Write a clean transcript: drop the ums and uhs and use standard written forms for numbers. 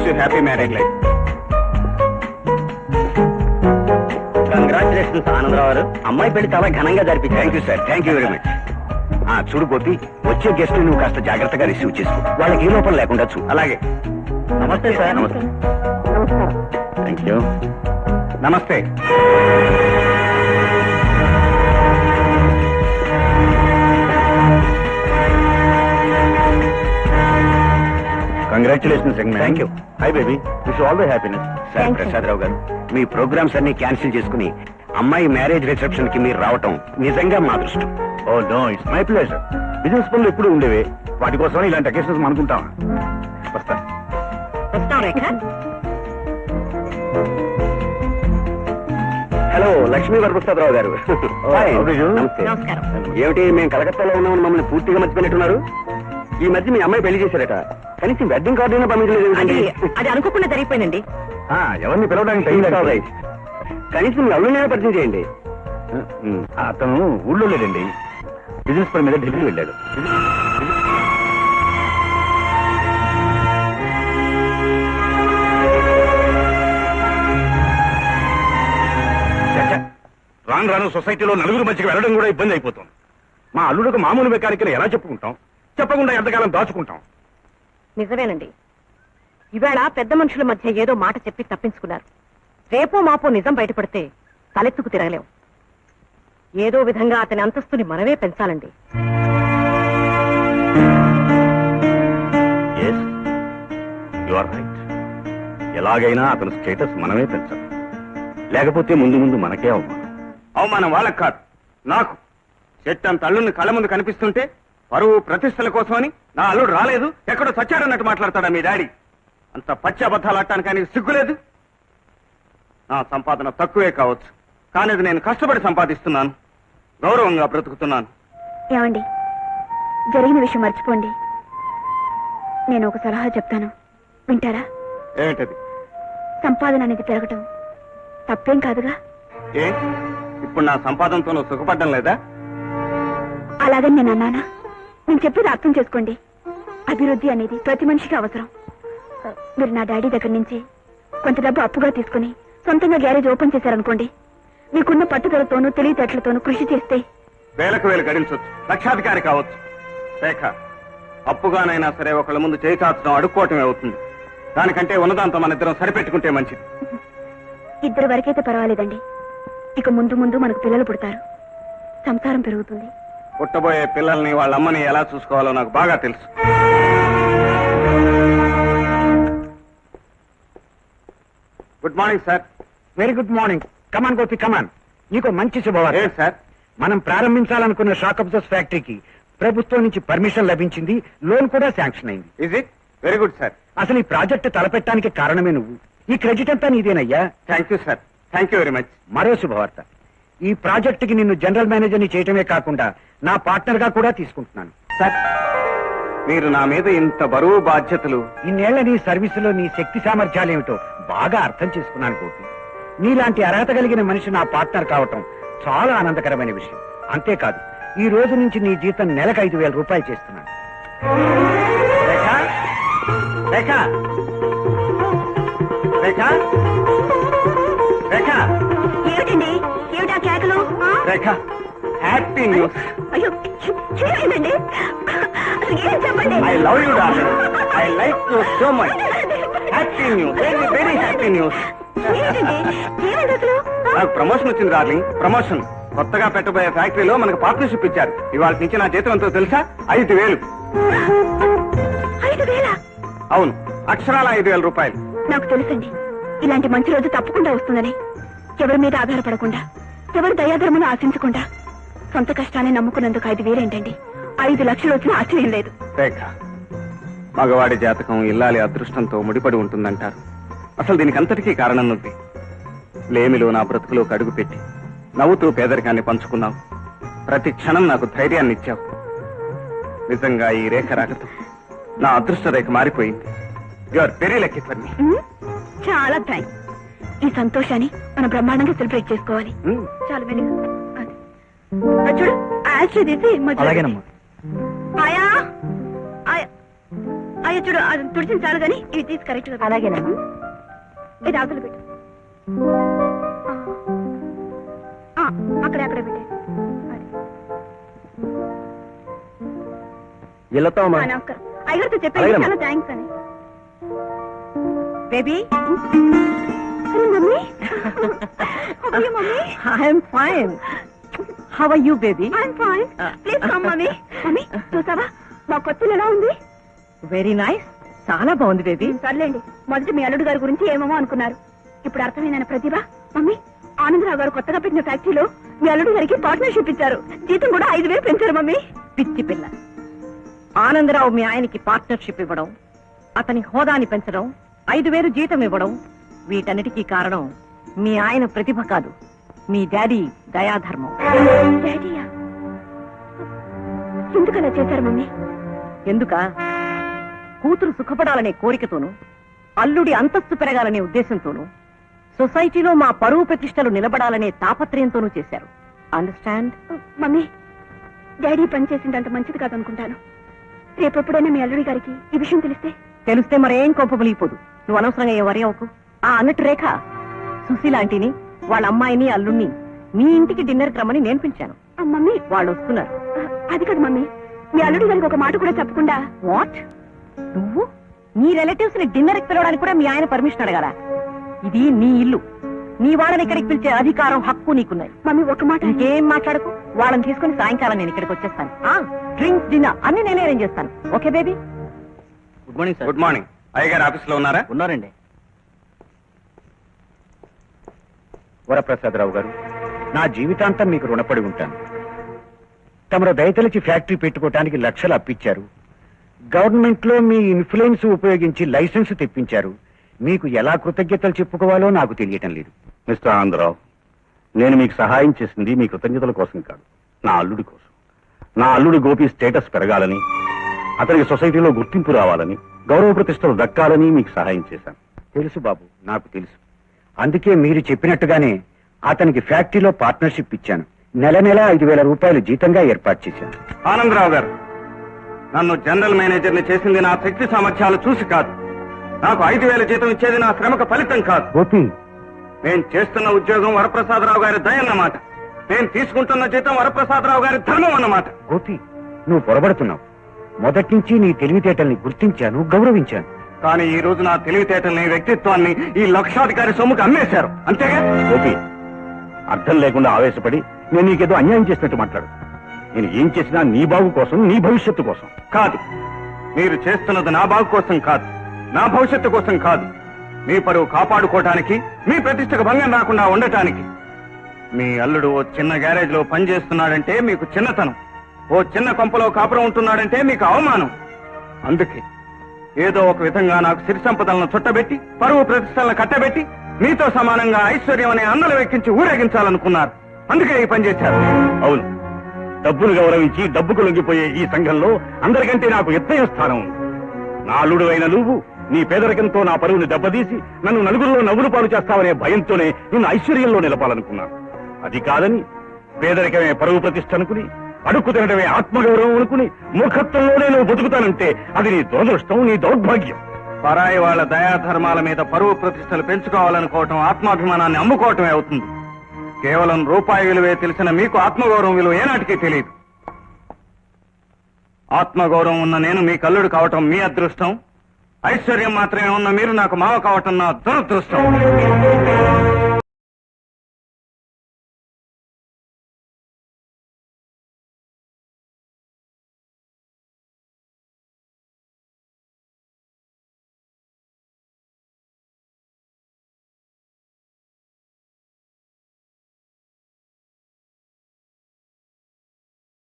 Wish you happy marriage life. Congratulations Anandarao గారు, అమ్మాయి పెళ్లి చాలా ఘనంగా జరిపించారు. Thank you sir, thank you very much. చూడు గోపి, వచ్చే గెస్ట్ నువ్వు కాస్త జాగ్రత్తగా రిసీవ్ చేసుకో, వాళ్ళకి ఏ లోపం లేకుండా చూ. అలాగే. నమస్తే సార్. నమస్తే. Thank you. నమస్తే. Congratulations. Thank you. Hi baby, wish all the happiness. Sir Prasadarao గారు, మీ ప్రోగ్రామ్స్ అన్ని క్యాన్సిల్ చేసుకుని అమ్మాయి మ్యారేజ్ రిసెప్షన్ కి మీరు రావటం నిజంగా మా అదృష్టం. Oh no, it's my pleasure. Business పనులు ఎప్పుడు ఉండేవి, వాటి కోసం ఇలాంటి అకేషన్స్ అనుకుంటాం. వస్తా. హలో, లక్ష్మీ వరప్రసాదరావు గారు. ఏమిటి, మేము కలకత్తాలో ఉన్నామని మమ్మల్ని పూర్తిగా మర్చిపోయినట్టున్నారు? ఈ మధ్య మీ అమ్మాయి పెళ్లి చేశారట, కనీసం వెడ్డింగ్ కార్డు అయినా పంపించలేదు. అది అనుకోకుండా జరిగిపోయిందండి. ఎవరిని పిలవడానికి కనీసం మీ అల్లుడినైనా పరిచయం చేయండి. అతను ఊళ్ళో లేదండి, బిజినెస్ పని మీద ఢిల్లీ వెళ్ళాడు. రాను రాను సొసైటీలో నలుగురు మధ్యకి వెళ్ళడం కూడా ఇబ్బంది అయిపోతుంది. మా అల్లుడికి మామూలు మెకానిక్ ఎలా చెప్పుకుంటాం? చెప్పకుండా ఎంతకాలం దాచుకుంటాం? నిజమేనండి, ఇవాళ పెద్ద మనుషుల మధ్య ఏదో మాట చెప్పి తప్పించుకున్నారు. రేపో మాపో నిజం బయటపడితే తలెత్తుకు తిరగలేం. ఏదో విధంగా అతని అంతస్తుని మనమే పెంచాలండి. ఎలాగైనా అతని స్టేటస్ మనమే పెంచాలి, లేకపోతే ముందు ముందు మనకే అవమానం. అవమానం వాళ్ళకి కాదు, నాకు. చెట్టంత అల్లుడిని కళ్ళ ముందు కనిపిస్తుంటే పరువు ప్రతిష్టల కోసమని నా అల్లుడు రాలేదు, ఎక్కడో చచ్చాడన్నట్టు మాట్లాడతాడా మీ డాడీ? అంత పచ్చి అబద్ధాలు ఆడటానికి ఆయనకి సిగ్గులేదు. నా సంపాదన తక్కువే కావచ్చు, కానీ అది నేను కష్టపడి సంపాదిస్తున్నాను, గౌరవంగా బ్రతుకుతున్నాను. ఏమండి, జరిగిన విషయం మర్చిపోండి. నేను ఒక సలహా చెప్తాను, వింటారా? ఏంటది? సంపాదన అనేది పెరగటం తప్పేం కాదుగా. ఏ, ఇప్పుడు నా సంపాదనతో నువ్వు సుఖపడ్డం లేదా? అలాగని నేను అన్నానా? నేను చెప్పేది అర్థం చేసుకోండి. అభివృద్ధి అనేది ప్రతి మనిషికి అవసరం. మీరు నా డాడీ దగ్గర నుంచి కొంత డబ్బు అప్పుగా తీసుకుని సొంతంగా గ్యారేజ్ ఓపెన్ చేశారనుకోండి, మీకున్న పట్టుదలతోనూ తెలివితేటలతోనూ కృషి చేస్తే వేలకు వేలు గడించవచ్చు, లక్షాధికారి కావచ్చు. రేఖ, అప్పుగానైనా సరే ఒకళ్ళ ముందు చేయి చాచడం అడుక్కోవటమే అవుతుంది. దానికంటే ఉన్నదాంతో మన ఇద్దరం సరిపెట్టుకుంటే మంచిది. ఇద్దరు వరకైతే పర్వాలేదండి, ఇక ముందు ముందు మనకు పిల్లలు పుడతారు, సంసారం పెరుగుతుంది. పుట్టబోయే పిల్లల్ని వాళ్ళ అమ్మని ఎలా చూసుకోవాలో నాకు బాగా తెలుసు. Good morning sir. Very good morning. Come on Gopi, come on. నీకు మంచి శుభవార్త సార్. మనం ప్రారంభించాలనుకున్న షాక్ అబ్జర్స్ ఫ్యాక్టరీకి ప్రభుత్వం నుంచి పర్మిషన్ లభించింది, లోన్ కూడా శాంక్షన్ అయింది. Is it? Very good sir. అసలు ఈ ప్రాజెక్ట్ తలపెట్టడానికి కారణమే నువ్వు. ఈ క్రెడిట్ అంతా నీదేనయ్యా. Thank you sir, thank you very much. మరో శుభవార్త, ఈ ప్రాజెక్ట్ కి నిన్ను జనరల్ మేనేజర్ని చేయటమే కాకుండా నా పార్ట్నర్ గా కూడా తీసుకుంటున్నాను. సార్, మీరు నా మీద ఇంత బరువు బాధ్యతలు. ఇన్నేళ్ల నీ సర్వీసులో నీ శక్తి సామర్థ్యాలేమిటో బాగా అర్థం చేసుకున్నాను గోపి. నీలాంటి అర్హత కలిగిన మనిషి నా పార్ట్నర్ కావటం చాలా ఆనందకరమైన విషయం. అంతేకాదు, ఈ రోజు నుంచి నీ జీతం నెలకు 5,000 రూపాయలు చేస్తున్నాను. రేఖ, రేఖ, రేఖ, ఏమిటండి, ఏమిటా కేకలు? రేఖ, హ్యాపీ న్యూస్. అయ్యో, చూడండి, ఏం చెప్పండి. I love you darling. I like you so much. Happy news, very very happy news. నాకు ప్రమోషన్ వచ్చింది డార్లింగ్, ప్రమోషన్. కొత్తగా పెట్టబోయే ఫ్యాక్టరీలో మనకు పార్ట్నర్షిప్ ఇచ్చారు. ఇవాళ నుంచి నా జీతం ఎంతో తెలుసా? 5,000. 5,000? అవును, అక్షరాల 5,000 రూపాయలు. నాకు తెలుసండి, ఇలాంటి మంచి రోజు తప్పకుండా వస్తుందని. ఎవరి మీద ఆధారపడకుండా, ఎవరి దయాధర్మను ఆశించకుండా, సొంత కష్టాన్ని నమ్ముకున్నందుకు 5,000 ఏంటండి? 5 లక్షలు వచ్చినా ఆశ్చర్యం లేదు. రేఖ, మగవాడి జాతకం ఇల్లాలి అదృష్టంతో ముడిపడి ఉంటుందంటారు. అసలు దీనికి అంతటికీ కారణం నువ్వు. లేమిలో నా బ్రతుకులోకి అడుగు పెట్టి నవ్వుతూ పేదరికాన్ని పంచుకున్నావు. ప్రతి క్షణం నాకు ధైర్యాన్ని ఇచ్చావు. నిజంగా ఈ రేఖ రాకతో నా అదృష్ట రేఖ మారిపోయింది. You are very lucky for me. చాలా థ్యాంక్స్. ఈ సంతోషాన్ని మనం బ్రహ్మాండంగా సెలబ్రేట్ చేసుకోవాలి. చాలా వెరీ గుడ్. చూడు, ఆశ్చర్య తీసి అలాగేనమ్మా. ఆయా, అయ్యో చూడు అది తుడిచిన చాలు కానీ ఇవి తీసి కరెక్ట్ గా అలాగేనమ్మా. ఇది అవతల పెట్టు అక్కడే అక్కడే పెట్టే నమస్కారం అయ్యగారితో చెప్పాను చాలా థ్యాంక్స్ అని baby mummy mummy I'm fine. How are you baby? I'm fine please come mummy. Mummy చూసావా మా కొత్తలు ఎలా ఉంది? Very nice. చాలా బాగుంది బేబీ. సర్లేండి మొదట మీ అల్లుడు గారి గురించి ఏమేమో అనుకున్నారు, ఇప్పుడు అర్థమైందన్న ప్రతిభ. మమ్మీ ఆనందరావు గారు కొత్తగా పెట్టిన ఫ్యాక్టరీలో మీ అల్లుడు గారికి పార్ట్నర్షిప్ ఇచ్చారు, జీతం కూడా 5,000 పెంచారు మమ్మీ. పిచ్చి పిల్ల. ఆనందరావు మీ ఆయనకి పార్ట్నర్షిప్ ఇవ్వడం, అతని హోదాని పెంచడం, 5,000 జీతం ఇవ్వడం, వీటన్నిటికీ కారణం మీ ఆయన ప్రతిభ కాదు, మీ డాడీ దయాధర్మం. డాడీయా? ఎందుకు అలా చేశారు మమ్మీ? ఎందుక? కూతురు సుఖపడాలనే కోరికతోనూ, అల్లుడి అంతస్తు పెరగాలనే ఉద్దేశంతోనూ, సొసైటీలో మా పరువు ప్రతిష్టలు నిలబడాలనే తాపత్రయంతోనూ చేశారు. అండర్స్టాండ్? మమ్మీ డాడీ పని చేసిందంత మంచిది కాదనుకుంటాను. రేపెప్పుడైనా మీ అల్లుడి గారికి ఈ విషయం తెలిస్తే మరేం కొంపబలిగిపోదు. నువ్వు అనవసరంగా ఏ వరి అవ్వకు. అన్నట్టు రేఖ, సుశీలాంటిని వాళ్ళ అమ్మాయిని అల్లుణ్ణి మీ ఇంటికి డిన్నర్కి రమ్మని నేను పిలిచాను. మమ్మీ వాళ్ళు వస్తున్నారు. అది కాదు మమ్మీ, మీ అల్లుడి గారికి ఒక మాట కూడా చెప్పకుండా. వాట్? నువ్వు నీ రిలేటివ్స్ ని డిన్నర్కి పిలవడానికి కూడా మీ ఆయన పర్మిషన్ అడగాల? ఇది నీ ఇల్లు, నీ వాళ్ళని ఇక్కడికి పిలిచే అధికారం, హక్కు నీకున్నాయి. మమ్మీ ఒక మాట. ఇంకేం మాట్లాడకు. వాళ్ళని తీసుకుని సాయంకాలం నేను ఇక్కడికి వచ్చేస్తాను. డ్రింక్స్ డిన్నర్ అన్ని నేనే అరేంజ్ చేస్తాను. Okay baby? Good morning sir. Good morning. అయ్యగారు ఆఫీస్ లో ఉన్నారా? ఉన్నారండి. వరప్రసాదరావు గారు, నా జీవితాంతం మీకు రుణపడి ఉంటాను. తమరు దయతలిచి ఫ్యాక్టరీ పెట్టుకోవటానికి లక్షలు అప్పించారు. గవర్నమెంట్ లో మీ ఇన్ఫ్లుయెన్స్ ఉపయోగించి లైసెన్స్ తెప్పించారు. మీకు ఎలా కృతజ్ఞతలు చెప్పుకోవాలో నాకు తెలియటం లేదు. మిస్టర్ ఆనందరావు, నేను మీకు సహాయం చేసింది మీ కృతజ్ఞతల కోసం కాదు, నా అల్లుడి కోసం. నా అల్లుడి గోపి స్టేటస్ పెరగాలని, అతనికి సొసైటీలో గుర్తింపు రావాలని, గౌరవ ప్రతిష్టలు దక్కాలని మీకు సహాయం చేశాను. తెలుసు బాబు, నాకు తెలుసు. అందుకే మీరు చెప్పినట్టుగానే అతనికి ఫ్యాక్టరీలో పార్ట్నర్షిప్ ఇచ్చాను. నెల 5,000 రూపాయలు జీతంగా ఏర్పాటు చేశాను. ఆనందరావు గారు, నన్ను జనరల్ మేనేజర్ని చేసింది నా శక్తి సామర్థ్యాలు చూసి కాదు. నాకు 5,000 జీతం ఇచ్చేది నా శ్రమకు ఫలితం కాదు. గోపి, నేను చేస్తున్న ఉద్యోగం వరప్రసాదరావు గారి దయ అన్నమాట. నేను తీసుకుంటున్న జీతం వరప్రసాదరావు గారి ధర్మం అన్నమాట. గోపి, నువ్వు పొరబడుతున్నావు. మొదటి నుంచి నీ తెలివితేటల్ని గుర్తించాను, గౌరవించాను. కానీ ఈ రోజు నా తెలివితేటల్ని, వ్యక్తిత్వాన్ని ఈ లక్షాధికారి సొమ్ముకు అమ్మేశారు, అంతేగా? గోపి, అర్థం లేకుండా ఆవేశపడి నేను నీకేదో అన్యాయం చేసినట్టు మాట్లాడు. నేను ఏం చేసినా నీ బాగు కోసం, నీ భవిష్యత్తు కోసం కాదు. మీరు చేస్తున్నది నా బాగు కోసం కాదు, నా భవిష్యత్తు కోసం కాదు. మీ పరువు కాపాడుకోవటానికి, మీ ప్రతిష్టకు భంగం రాకుండా ఉండటానికి. మీ అల్లుడు ఓ చిన్న గ్యారేజ్ లో పనిచేస్తున్నాడంటే మీకు చిన్నతనం, ఓ చిన్న కొంపలో కాపురం ఉంటున్నాడంటే మీకు అవమానం. అందుకే ఏదో ఒక విధంగా నాకు సిరి సంపదలను చుట్టబెట్టి, పరువు ప్రతిష్టలను కట్టబెట్టి, మీతో సమానంగా ఐశ్వర్యం అనే అందలు వెక్కించి ఊరేగించాలనుకున్నారు. అందుకే ఈ పని చేశారు. అవును, డబ్బును గౌరవించి డబ్బుకు లొంగిపోయే ఈ సంఘంలో అందరికంటే నాకు ఎత్తైన స్థానం ఉంది. నా అల్లుడు అయిన నువ్వు నీ పేదరికంతో నా పరువుని దెబ్బతీసి నన్ను నలుగురిలో నవ్వులు పాలు చేస్తావనే భయంతోనే నిన్ను ఐశ్వర్యంలో నిలపాలనుకున్నాను. అది కాదని పేదరికమే పరువు ప్రతిష్ఠ అనుకుని, అడుక్కు తినడమే ఆత్మగౌరవం అనుకుని మూర్ఖత్వంలోనే నువ్వు బతుకుతానంటే అది నీ దురదృష్టం, నీ దౌర్భాగ్యం. పరాయి వాళ్ళ దయాధర్మాల మీద పరువు ప్రతిష్టలు పెంచుకోవాలనుకోవటం ఆత్మాభిమానాన్ని అమ్ముకోవటమే అవుతుంది. కేవలం రూపాయి విలువే తెలిసిన మీకు ఆత్మగౌరవం విలువ ఏనాటికి తెలియదు. ఆత్మగౌరవం ఉన్న నేను మీ కల్లుడు కావటం మీ అదృష్టం. ఐశ్వర్యం మాత్రమే ఉన్న మీరు నాకు మావ కావటం నా దురదృష్టం.